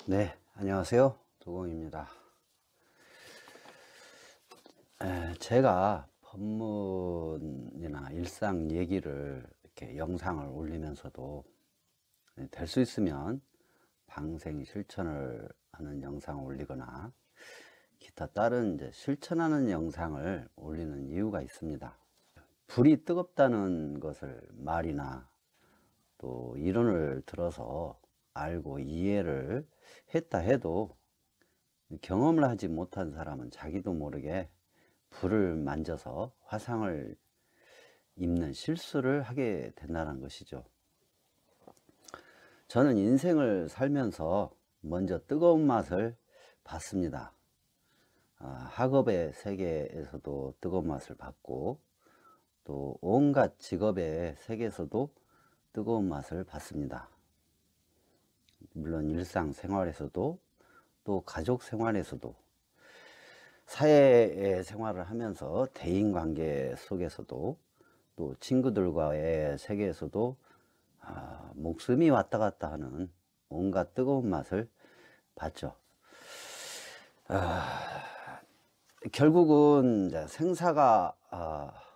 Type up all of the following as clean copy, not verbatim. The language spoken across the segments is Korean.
네, 안녕하세요. 도공입니다. 제가 법문이나 일상 얘기를 이렇게 영상을 올리면서도 될 수 있으면 방생 실천을 하는 영상을 올리거나 기타 다른 이제 실천하는 영상을 올리는 이유가 있습니다. 불이 뜨겁다는 것을 말이나 또 이론을 들어서 알고 이해를 했다 해도 경험을 하지 못한 사람은 자기도 모르게 불을 만져서 화상을 입는 실수를 하게 된다는 것이죠. 저는 인생을 살면서 먼저 뜨거운 맛을 봤습니다. 학업의 세계에서도 뜨거운 맛을 봤고, 또 온갖 직업의 세계에서도 뜨거운 맛을 봤습니다. 물론 일상생활에서도 또 가족 생활에서도 사회 생활을 하면서 대인관계 속에서도 또 친구들과의 세계에서도 목숨이 왔다 갔다 하는 온갖 뜨거운 맛을 봤죠. 결국은 이제 생사가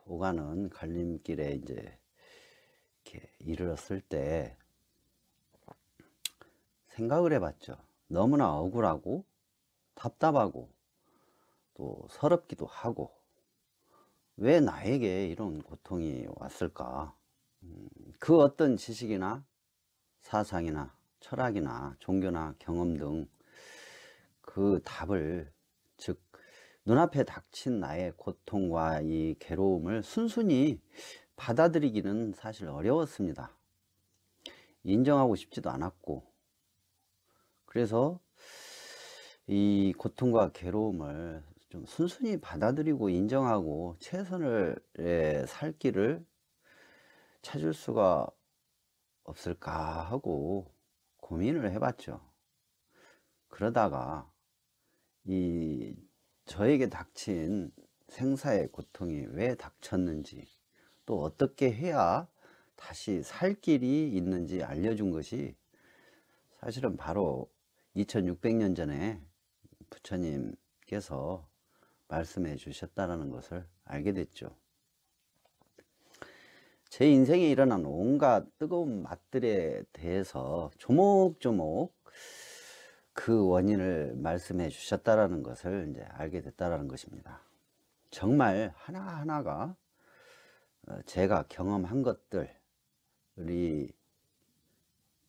오가는 갈림길에 이제 이렇게 이르렀을 때 생각을 해봤죠. 너무나 억울하고 답답하고 또 서럽기도 하고 왜 나에게 이런 고통이 왔을까? 그 어떤 지식이나 사상이나 철학이나 종교나 경험 등 그 답을, 즉 눈앞에 닥친 나의 고통과 이 괴로움을 순순히 받아들이기는 사실 어려웠습니다. 인정하고 싶지도 않았고, 그래서 이 고통과 괴로움을 좀 순순히 받아들이고 인정하고 최선을 살 길을 찾을 수가 없을까 하고 고민을 해봤죠. 그러다가 이 저에게 닥친 생사의 고통이 왜 닥쳤는지, 또 어떻게 해야 다시 살 길이 있는지 알려준 것이 사실은 바로 2600년 전에 부처님께서 말씀해 주셨다는 것을 알게 됐죠. 제 인생에 일어난 온갖 뜨거운 맛들에 대해서 조목조목 그 원인을 말씀해 주셨다는 것을 이제 알게 됐다는 것입니다. 정말 하나하나가 제가 경험한 것들이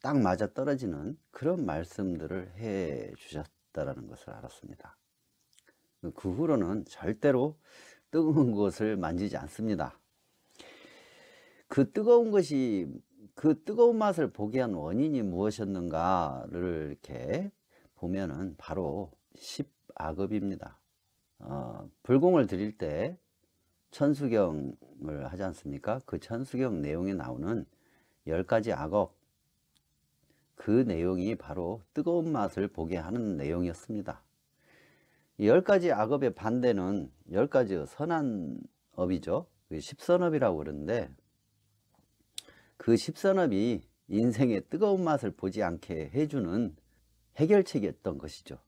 딱 맞아 떨어지는 그런 말씀들을 해 주셨다는 것을 알았습니다. 그 후로는 절대로 뜨거운 것을 만지지 않습니다. 그 뜨거운 것이, 그 뜨거운 맛을 보게 한 원인이 무엇이었는가를 이렇게 보면은 바로 10악업입니다. 불공을 드릴 때 천수경을 하지 않습니까? 그 천수경 내용에 나오는 10가지 악업, 그 내용이 바로 뜨거운 맛을 보게 하는 내용이었습니다. 10가지 악업의 반대는 10가지 선한 업이죠. 10선업이라고 그러는데, 그 10선업이 인생의 뜨거운 맛을 보지 않게 해주는 해결책이었던 것이죠.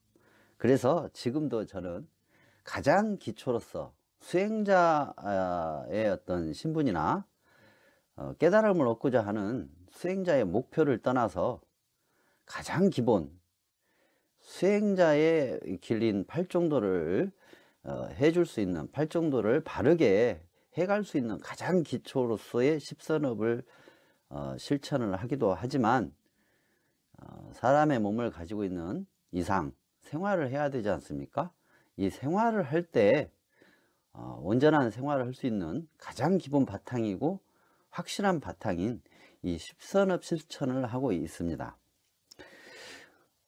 그래서 지금도 저는 가장 기초로서 수행자의 어떤 신분이나 깨달음을 얻고자 하는 수행자의 목표를 떠나서 가장 기본 수행자의 길인 팔정도를 해줄 수 있는, 팔정도를 바르게 해갈 수 있는 가장 기초로서의 10선업을 실천을 하기도 하지만, 사람의 몸을 가지고 있는 이상 생활을 해야 되지 않습니까? 이 생활을 할 때 온전한 생활을 할 수 있는 가장 기본 바탕이고 확실한 바탕인 이 10선업 실천을 하고 있습니다.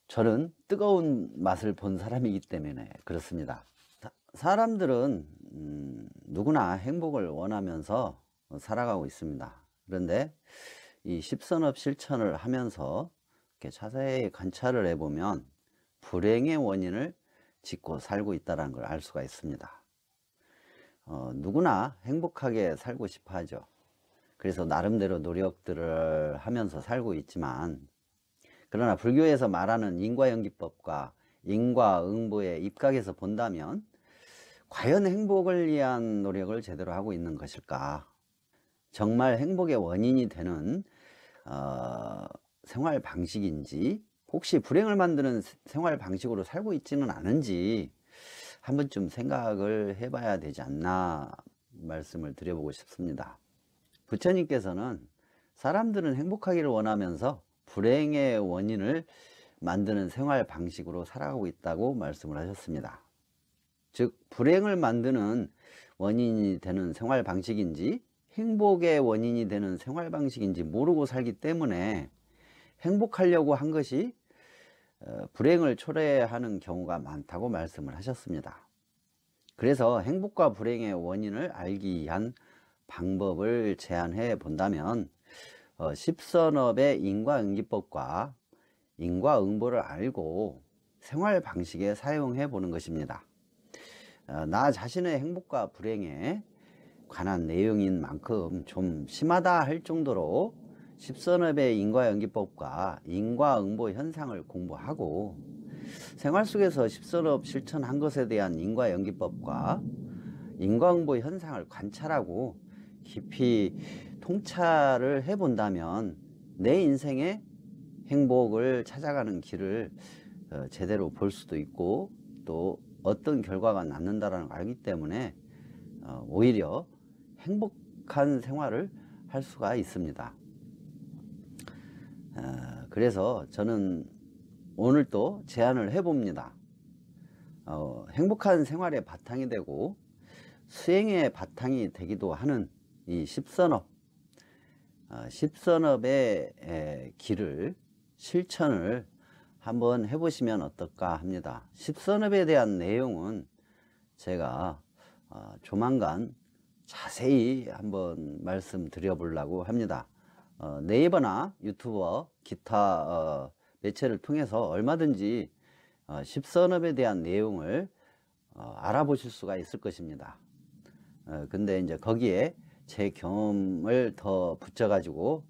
저는 뜨거운 맛을 본 사람이기 때문에 그렇습니다. 사람들은 누구나 행복을 원하면서 살아가고 있습니다. 그런데 이 10선업 실천을 하면서 이렇게 자세히 관찰을 해보면 불행의 원인을 짓고 살고 있다는 걸 알 수가 있습니다. 누구나 행복하게 살고 싶어 하죠. 그래서 나름대로 노력들을 하면서 살고 있지만, 그러나 불교에서 말하는 인과연기법과 인과응보의 입각에서 본다면 과연 행복을 위한 노력을 제대로 하고 있는 것일까? 정말 행복의 원인이 되는 생활 방식인지, 혹시 불행을 만드는 생활 방식으로 살고 있지는 않은지 한 번쯤 생각을 해봐야 되지 않나 말씀을 드려보고 싶습니다. 부처님께서는 사람들은 행복하기를 원하면서 불행의 원인을 만드는 생활 방식으로 살아가고 있다고 말씀을 하셨습니다. 즉, 불행을 만드는 원인이 되는 생활 방식인지 행복의 원인이 되는 생활 방식인지 모르고 살기 때문에 행복하려고 한 것이 불행을 초래하는 경우가 많다고 말씀을 하셨습니다. 그래서 행복과 불행의 원인을 알기 위한 방법을 제안해 본다면 십선업의 인과응기법과 인과응보를 알고 생활 방식에 사용해 보는 것입니다. 나 자신의 행복과 불행에 관한 내용인 만큼 좀 심하다 할 정도로 십선업의 인과연기법과 인과응보 현상을 공부하고 생활 속에서 십선업 실천한 것에 대한 인과연기법과 인과응보 현상을 관찰하고 깊이 통찰을 해 본다면 내 인생의 행복을 찾아가는 길을 제대로 볼 수도 있고, 또 어떤 결과가 남는다는 걸 알기 때문에 오히려 행복한 생활을 할 수가 있습니다. 그래서 저는 오늘 또 제안을 해봅니다. 행복한 생활의 바탕이 되고 수행의 바탕이 되기도 하는 이 십선업, 십선업의 길을 실천을 한번 해보시면 어떨까 합니다. 십선업에 대한 내용은 제가 조만간 자세히 한번 말씀드려 보려고 합니다. 네이버나 유튜버 기타 매체를 통해서 얼마든지 십선업에 대한 내용을 알아보실 수가 있을 것입니다. 근데 이제 거기에 제 경험을 더 붙여 가지고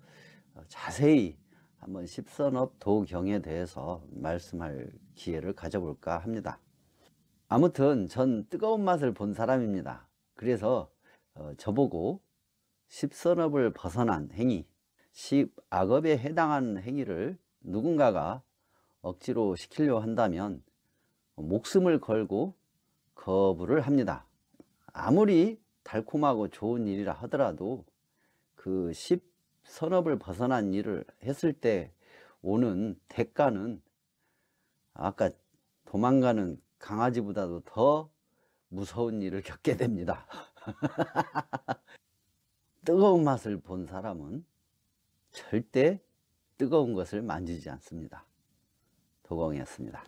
자세히 한번 십선업 도경에 대해서 말씀할 기회를 가져볼까 합니다. 아무튼 전 뜨거운 맛을 본 사람입니다. 그래서 저보고 십선업을 벗어난 행위, 십악업에 해당하는 행위를 누군가가 억지로 시키려 한다면 목숨을 걸고 거부를 합니다. 아무리 달콤하고 좋은 일이라 하더라도 그 십선업을 벗어난 일을 했을 때 오는 대가는 아까 도망가는 강아지보다도 더 무서운 일을 겪게 됩니다. 뜨거운 맛을 본 사람은 절대 뜨거운 것을 만지지 않습니다. 도공이었습니다.